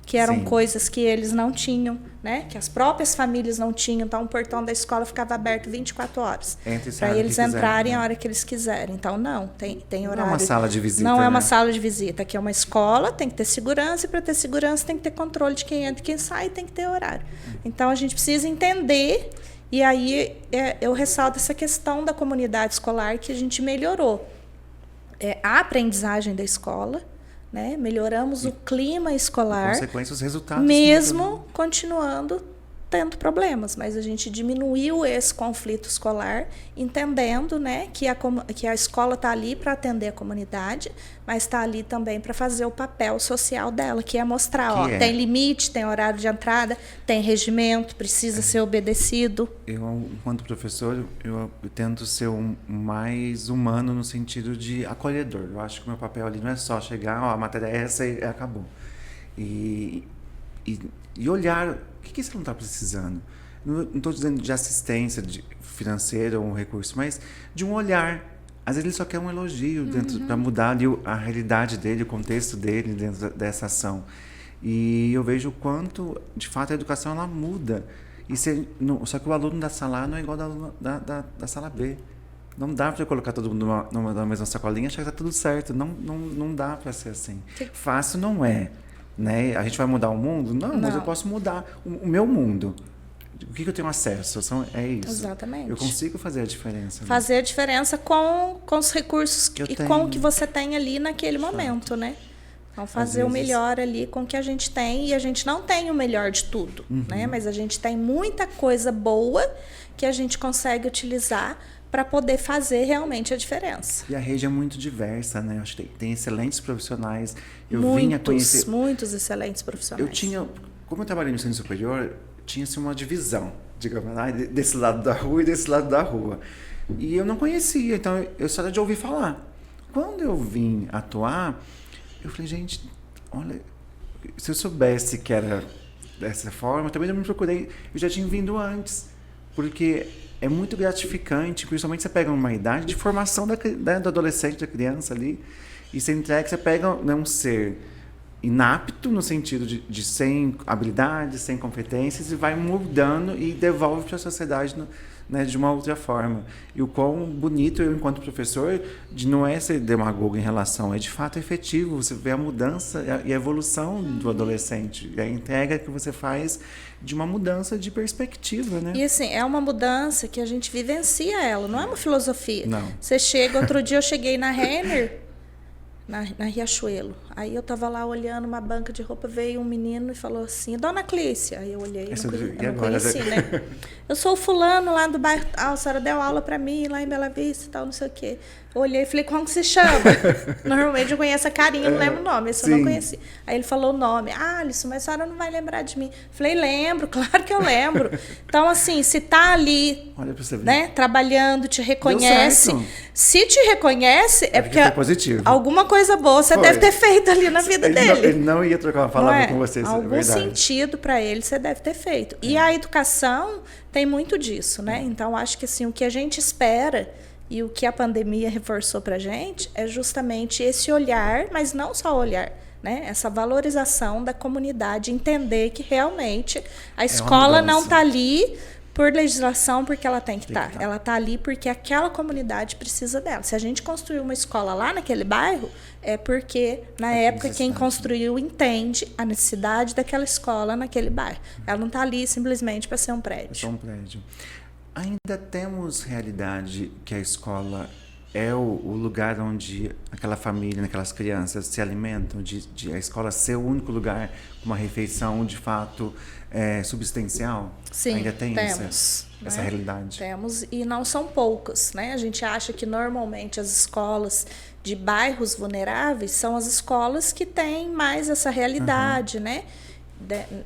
que eram coisas que eles não tinham, né? Que as próprias famílias não tinham. Então, o portão da escola ficava aberto 24 horas. Para eles entrarem a hora que eles quiserem. Então, tem horário. Não é uma sala de visita. Não é uma sala de visita. Aqui é uma escola, tem que ter segurança. E para ter segurança, tem que ter controle de quem entra e quem sai. E tem que ter horário. Então, a gente precisa entender. E aí, eu ressalto essa questão da comunidade escolar que a gente melhorou. A aprendizagem da escola. Né? Melhoramos o clima escolar, consequência, os resultados mesmo continuando tendo problemas, mas a gente diminuiu esse conflito escolar, entendendo, né, que a escola está ali para atender a comunidade, mas está ali também para fazer o papel social dela, que é mostrar, tem limite, tem horário de entrada, tem regimento, precisa ser obedecido. Eu, enquanto professor, eu tento ser mais humano no sentido de acolhedor. Eu acho que o meu papel ali não é só chegar, a matéria é essa e acabou. E olhar, o que você não está precisando? Não estou dizendo de assistência financeira ou um recurso, mas de um olhar. Às vezes ele só quer um elogio para mudar ali a realidade dele, o contexto dele dentro dessa ação. E eu vejo o quanto, de fato, a educação ela muda. Só que o aluno da sala A não é igual ao aluno da sala B. Não dá para colocar todo mundo numa mesma sacolinha e achar que está tudo certo. Não dá para ser assim. Fácil não é. Né? A gente vai mudar o mundo? Não, mas eu posso mudar o meu mundo. O que eu tenho acesso? É isso. Exatamente. Eu consigo fazer a diferença. Fazer a diferença com os recursos e com o que você tem ali naquele momento, né? Então, fazer o melhor ali com o que a gente tem. E a gente não tem o melhor de tudo, né? Mas a gente tem muita coisa boa que a gente consegue utilizar para poder fazer realmente a diferença. E a rede é muito diversa, né? Acho que tem excelentes profissionais. Muitos excelentes profissionais. Como eu trabalhei no ensino superior, tinha-se uma divisão, digamos, desse lado da rua e desse lado da rua. E eu não conhecia, então eu só era de ouvir falar. Quando eu vim atuar, eu falei, gente, olha, se eu soubesse que era dessa forma, eu também não me procurei, eu já tinha vindo antes. Porque é muito gratificante, principalmente você pega uma idade de formação do adolescente, da criança ali, e você entrega, você pega, né, um ser inapto no sentido de sem habilidades, sem competências, e vai mudando e devolve para a sociedade, né, de uma outra forma. E o quão bonito eu, enquanto professor, de não é ser demagogo em relação, é de fato efetivo. Você vê a mudança e a evolução do adolescente, e a entrega que você faz de uma mudança de perspectiva, né? E assim, é uma mudança que a gente vivencia ela, não é uma filosofia. Não. Você chega, outro dia eu cheguei na Renner, na Riachuelo. Aí eu tava lá olhando uma banca de roupa, veio um menino e falou assim, Dona Clícia. Aí eu olhei, eu não conheci, né? Eu sou o fulano lá do bairro, a senhora deu aula pra mim lá em Bela Vista e tal, não sei o quê. Eu olhei e falei, como que se chama? Normalmente eu conheço a carinha, não lembro o nome, esse eu não conheci. Aí ele falou o nome. Ah, Alisson, mas a senhora não vai lembrar de mim. Falei, lembro, claro que eu lembro. Então, assim, se tá ali, olha pra você ver, né, trabalhando, te reconhece. Se te reconhece, é porque positivo. Alguma coisa boa você deve ter feito ali na vida dele. Ele não ia trocar uma palavra com você. Algum sentido para ele você deve ter feito. E a educação tem muito disso, né? Então, acho que assim, o que a gente espera e o que a pandemia reforçou para a gente é justamente esse olhar, mas não só olhar, né? Essa valorização da comunidade, entender que realmente a escola não está ali por legislação, porque ela tem que estar. Ela está ali porque aquela comunidade precisa dela. Se a gente construiu uma escola lá naquele bairro, é porque, na época, quem construiu entende a necessidade daquela escola naquele bairro. Ela não está ali simplesmente para ser um prédio. É só um prédio. Ainda temos realidade que a escola é o lugar onde aquela família, aquelas crianças se alimentam, de a escola ser o único lugar com uma refeição de fato subsistencial? Sim, ainda tem temos, essa realidade? Temos, e não são poucas, né? A gente acha que normalmente as escolas de bairros vulneráveis são as escolas que têm mais essa realidade, né?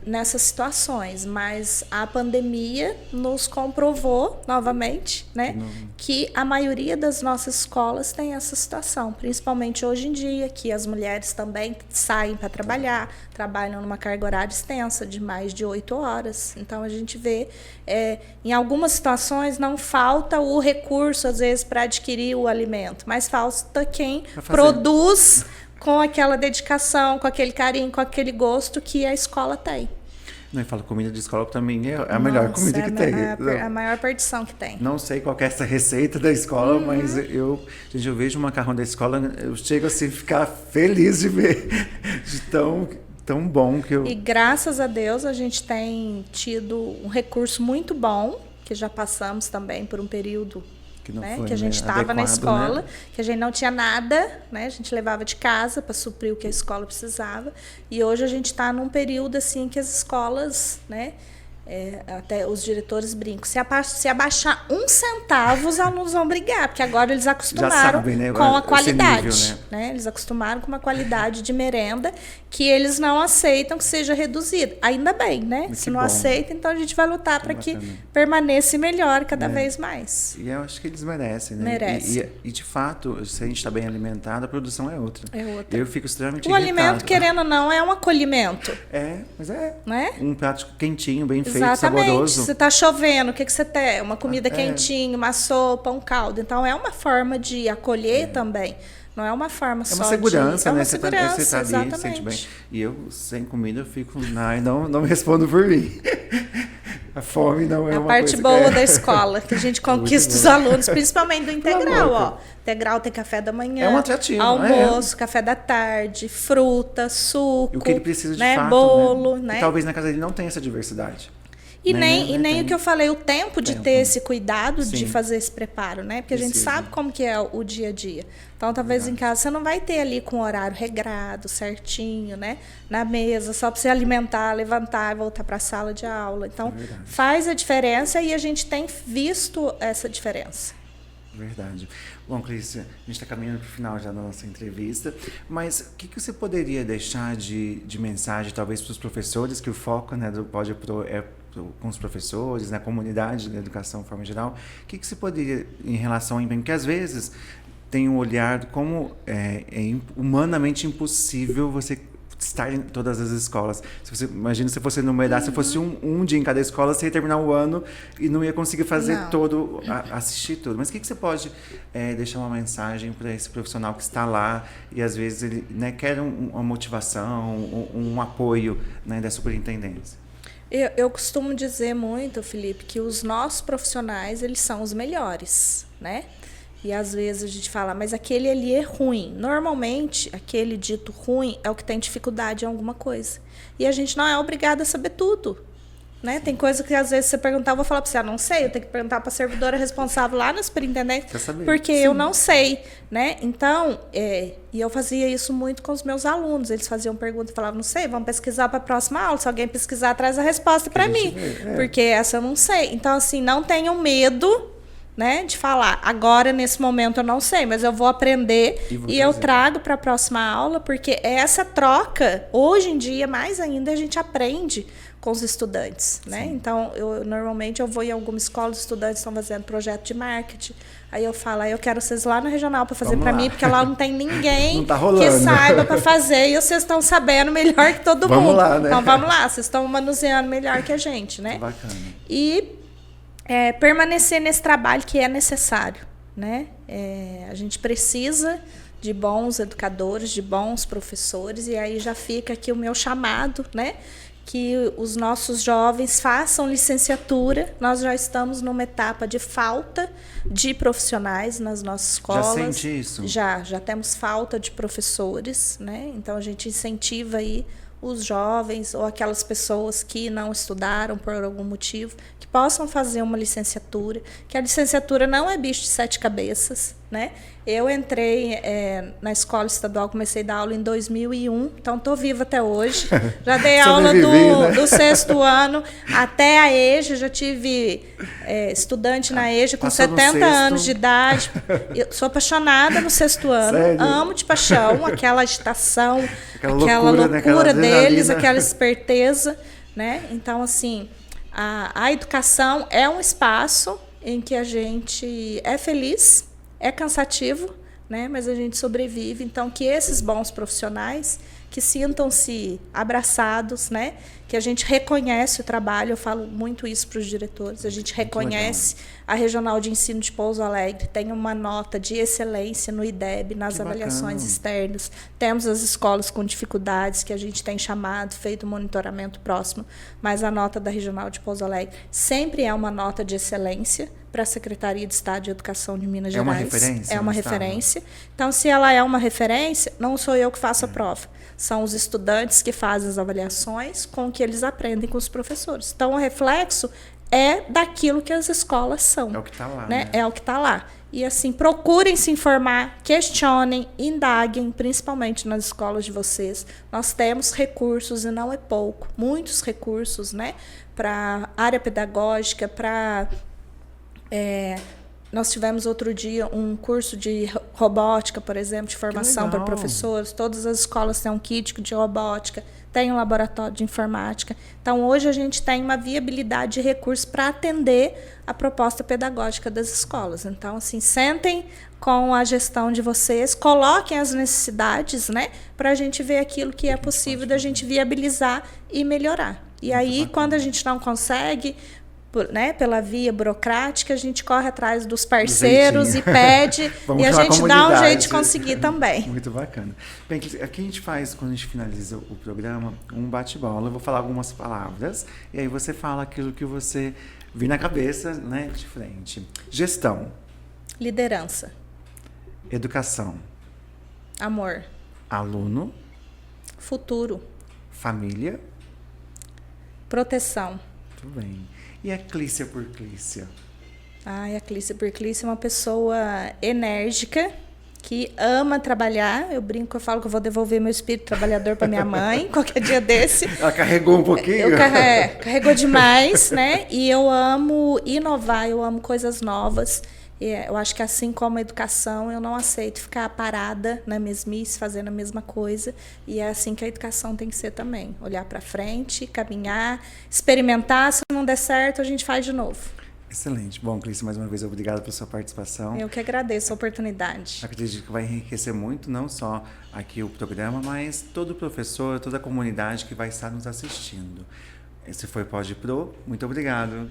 Nessas situações, mas a pandemia nos comprovou novamente, né, que a maioria das nossas escolas tem essa situação, principalmente hoje em dia, que as mulheres também saem para trabalhar, trabalham numa carga horária extensa de mais de 8 horas. Então a gente vê, em algumas situações não falta o recurso às vezes para adquirir o alimento, mas falta quem produz com aquela dedicação, com aquele carinho, com aquele gosto que a escola tem. Não, eu falo, comida de escola também é a melhor comida que tem. A maior perdição que tem. Não sei qual é essa receita da escola, mas eu vejo o macarrão da escola, eu chego assim a ficar feliz de ver, de tão bom que eu... E graças a Deus a gente tem tido um recurso muito bom, que já passamos também por um período que a gente estava na escola, né? Que a gente não tinha nada, né? A gente levava de casa para suprir o que a escola precisava. E hoje a gente está num período assim que as escolas, né? Até os diretores brincam. Se abaixar 1 centavo, os alunos vão brigar, porque agora eles acostumaram sabem, né? Com a qualidade. Nível, né? Eles acostumaram com uma qualidade de merenda que eles não aceitam que seja reduzida. Ainda bem, né? Se não aceita, então a gente vai lutar para que permaneça e melhore cada vez mais. E eu acho que eles merecem, né? Merece. E de fato, se a gente está bem alimentado, a produção é outra. Eu fico extremamente irritado. Alimento, querendo ou não, é um acolhimento. Mas né? Um prato quentinho, bem feito, exatamente. Saboroso. Se está chovendo, o que você tem? Uma comida quentinha, uma sopa, um caldo. Então, é uma forma de acolher também. Não é uma forma só de... É uma segurança, né? Você tá ali, sente bem. E eu, sem comida, eu fico... Não me respondo por mim. A fome não é uma coisa... A parte boa da escola, que a gente conquista os alunos, principalmente do integral, ó. Integral tem café da manhã, um atrativo, almoço, café da tarde, fruta, suco, e o que ele precisa de fato, bolo, né? E talvez na casa dele não tenha essa diversidade. E nem o que eu falei, o tempo de ter esse cuidado de fazer esse preparo, né? Porque a gente sabe como que é o dia a dia. Então, talvez em casa você não vai ter ali com o horário regrado, certinho, né? Na mesa, só para você alimentar, levantar e voltar para a sala de aula. Então, faz a diferença e a gente tem visto essa diferença. Verdade. Bom, Clícia, a gente está caminhando para o final já da nossa entrevista, mas o que você poderia deixar de mensagem, talvez, para os professores, que o foco, né, do Pode Pro é com os professores, na comunidade da educação de forma geral, o que você poderia, em relação ao empenho, porque às vezes tem um olhar como é humanamente impossível você estar em todas as escolas. Se você imagina se fosse numerar, se fosse um dia em cada escola, você ia terminar o ano e não ia conseguir fazer assistir tudo. Mas o que você pode deixar uma mensagem para esse profissional que está lá e às vezes ele, né, quer uma motivação, um apoio, né, da superintendência? Eu costumo dizer muito, Felipe, que os nossos profissionais, eles são os melhores, né? E às vezes a gente fala, mas aquele ali é ruim. Normalmente, aquele dito ruim é o que tem dificuldade em alguma coisa. E a gente não é obrigado a saber tudo, né? Tem coisa que às vezes você perguntar, eu vou falar para você, não sei, eu tenho que perguntar para a servidora responsável lá na superintendência, porque eu não sei, né? Então, e eu fazia isso muito com os meus alunos. Eles faziam perguntas e falavam, não sei, vamos pesquisar para a próxima aula. Se alguém pesquisar, traz a resposta para mim, porque essa eu não sei. Então, assim, não tenham medo, né, de falar, agora nesse momento eu não sei, mas eu vou aprender e eu trago para a próxima aula, porque essa troca, hoje em dia, mais ainda, a gente aprende com os estudantes, né? Então, normalmente eu vou em alguma escola, os estudantes estão fazendo projeto de marketing, aí eu falo, eu quero vocês lá na regional para fazer para mim, porque lá não tem ninguém não tá que saiba para fazer, e vocês estão sabendo melhor que todo mundo. Vamos lá, né? Então, vamos lá, vocês estão manuseando melhor que a gente, né? Bacana. E permanecer nesse trabalho que é necessário, né? A gente precisa de bons educadores, de bons professores, e aí já fica aqui o meu chamado, né? Que os nossos jovens façam licenciatura. Nós já estamos numa etapa de falta de profissionais nas nossas escolas. Já sente isso? Já temos falta de professores, né? Então a gente incentiva aí os jovens ou aquelas pessoas que não estudaram por algum motivo, que possam fazer uma licenciatura, que a licenciatura não é bicho de 7 cabeças, né? Eu entrei na escola estadual, comecei a dar aula em 2001, então estou viva até hoje. Já dei aula do 6º ano até a EJA, já tive estudante na EJA com 70 anos de idade. Eu sou apaixonada no 6º ano, sério? Amo de paixão aquela agitação, aquela loucura deles, aquela esperteza, né? Então, assim, a educação é um espaço em que a gente é feliz, é cansativo, né? Mas a gente sobrevive. Então, que esses bons profissionais que sintam-se abraçados, né? Que a gente reconhece o trabalho, eu falo muito isso para os diretores, a gente reconhece a Regional de Ensino de Pouso Alegre, tem uma nota de excelência no IDEB, nas avaliações externas, temos as escolas com dificuldades que a gente tem chamado, feito monitoramento próximo, mas a nota da Regional de Pouso Alegre sempre é uma nota de excelência para a Secretaria de Estado de Educação de Minas Gerais. É uma referência? É uma referência. Então, se ela é uma referência, não sou eu que faço a prova. São os estudantes que fazem as avaliações com o que eles aprendem com os professores. Então, o reflexo é daquilo que as escolas são. É o que está lá, né? É o que está lá. E, assim, procurem se informar, questionem, indaguem, principalmente nas escolas de vocês. Nós temos recursos, e não é pouco, muitos recursos, né? Para área pedagógica, para... nós tivemos outro dia um curso de robótica, por exemplo, de formação para professores. Todas as escolas têm um kit de robótica, tem um laboratório de informática. Então, hoje a gente tem uma viabilidade de recursos para atender a proposta pedagógica das escolas. Então, assim, sentem com a gestão de vocês, coloquem as necessidades, né, para a gente ver aquilo que é possível da gente viabilizar e melhorar. E aí, quando a gente não consegue... né, pela via burocrática, a gente corre atrás dos parceiros e pede, e a gente dá um jeito de conseguir também. Muito bacana. Bem, aqui a gente faz, quando a gente finaliza o programa, um bate-bola. Eu vou falar algumas palavras, e aí você fala aquilo que você vir na cabeça, né, de frente. Gestão. Liderança. Educação. Amor. Aluno. Futuro. Família. Proteção. Muito bem. E a Clícia por Clícia? A Clícia por Clícia é uma pessoa enérgica, que ama trabalhar. Eu brinco, eu falo que eu vou devolver meu espírito trabalhador para minha mãe, qualquer dia desse. Ela carregou um pouquinho? Carregou demais, né? E eu amo inovar, eu amo coisas novas. Eu acho que assim como a educação, eu não aceito ficar parada na mesmice, fazendo a mesma coisa. E é assim que a educação tem que ser também. Olhar para frente, caminhar, experimentar. Se não der certo, a gente faz de novo. Excelente. Bom, Clícia, mais uma vez, obrigado pela sua participação. Eu que agradeço a oportunidade. Acredito que vai enriquecer muito, não só aqui o programa, mas todo professor, toda a comunidade que vai estar nos assistindo. Esse foi Pode Pro. Muito obrigado.